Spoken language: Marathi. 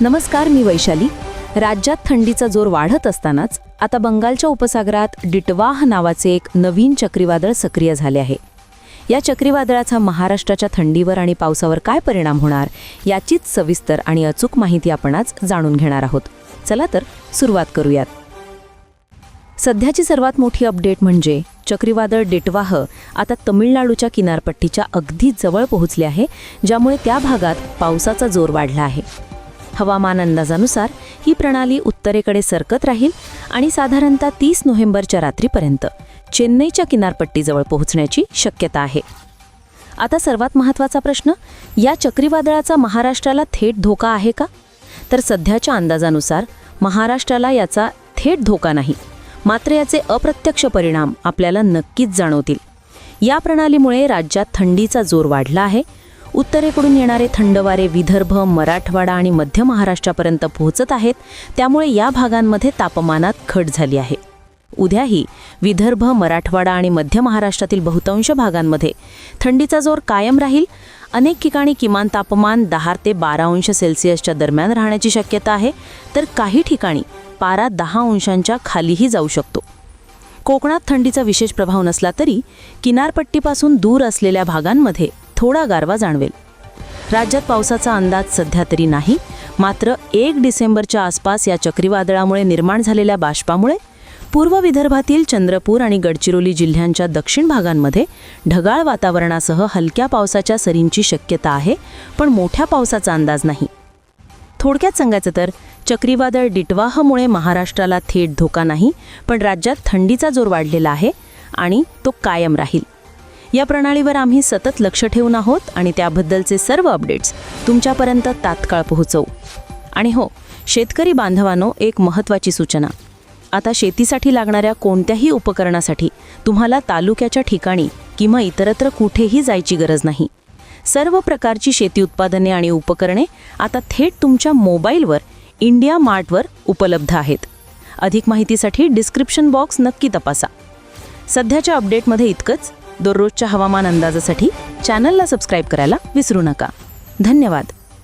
नमस्कार, मी वैशाली. राज्यात थंडीचा जोर वाढत असतानाच आता बंगालच्या उपसागरात डिटवाह नावाचे एक नवीन चक्रीवादळ सक्रिय झाले आहे. या चक्रीवादळाचा महाराष्ट्राच्या थंडीवर आणि पावसावर काय परिणाम होणार याचीच सविस्तर आणि अचूक माहिती आपण आज जाणून घेणार आहोत. चला तर सुरुवात करूयात. सध्याची सर्वात मोठी अपडेट म्हणजे चक्रीवादळ डिटवाह आता तमिळनाडूच्या किनारपट्टीच्या अगदी जवळ पोहोचले आहे, ज्यामुळे त्या भागात पावसाचा जोर वाढला आहे. हवामान अंदाजानुसार ही प्रणाली उत्तरेकडे सरकत राहील आणि साधारणतः 30 नोव्हेंबरच्या रात्रीपर्यंत चेन्नईच्या किनारपट्टीजवळ पोहोचण्याची शक्यता आहे. आता सर्वात महत्त्वाचा प्रश्न, या चक्रीवादळाचा महाराष्ट्राला थेट धोका आहे का? तर सध्याच्या अंदाजानुसार महाराष्ट्राला याचा थेट धोका नाही, मात्र याचे अप्रत्यक्ष परिणाम आपल्याला नक्कीच जाणवतील. या प्रणालीमुळे राज्यात थंडीचा जोर वाढला आहे. उत्तरेकडून येणारे थंड वारे विदर्भ, मराठवाडा आणि मध्य महाराष्ट्रापर्यंत पोहोचत आहेत, त्यामुळे या भागांमध्ये तापमानात घट झाली आहे. उद्याही विदर्भ, मराठवाडा आणि मध्य महाराष्ट्रातील बहुतांश भागांमध्ये थंडीचा जोर कायम राहील. अनेक ठिकाणी किमान तापमान 10 ते 12 अंश सेल्सिअसच्या दरम्यान राहण्याची शक्यता आहे, तर काही ठिकाणी पारा 10 अंशांच्या खालीही जाऊ शकतो. कोकणात थंडीचा विशेष प्रभाव नसला तरी किनारपट्टीपासून दूर असलेल्या भागांमध्ये थोडा गारवा जाणवेल. राज्यात पावसाचा अंदाज सध्या तरी नाही, मात्र 1 डिसेंबरच्या आसपास या चक्रीवादळामुळे निर्माण झालेल्या बाष्पामुळे पूर्व विदर्भातील चंद्रपूर आणि गडचिरोली जिल्ह्यांच्या दक्षिण भागांमध्ये ढगाळ वातावरणासह हलक्या पावसाच्या सरींची शक्यता आहे, पण मोठ्या पावसाचा अंदाज नाही. थोडक्यात सांगायचं तर चक्रीवादळ डिटवाहमुळे महाराष्ट्राला थेट धोका नाही, पण राज्यात थंडीचा जोर वाढलेला आहे आणि तो कायम राहील. या प्रणालीवर आम्ही सतत लक्ष ठेवून आहोत आणि त्याबद्दलचे सर्व अपडेट्स तुमच्यापर्यंत तात्काळ पोहोचवू. आणि हो, शेतकरी बांधवांनो, एक महत्त्वाची सूचना. आता शेतीसाठी लागणाऱ्या कोणत्याही उपकरणासाठी तुम्हाला तालुक्याच्या ठिकाणी किंवा इतरत्र कुठेही जायची गरज नाही. सर्व प्रकारची शेती उत्पादने आणि उपकरणे आता थेट तुमच्या मोबाईलवर इंडिया मार्टवर उपलब्ध आहेत. अधिक माहितीसाठी डिस्क्रिप्शन बॉक्स नक्की तपासा. सध्याच्या अपडेटमध्ये इतकंच. दररोजच्या हवामान अंदाजासाठी चॅनलला सबस्क्राईब करायला विसरू नका. धन्यवाद.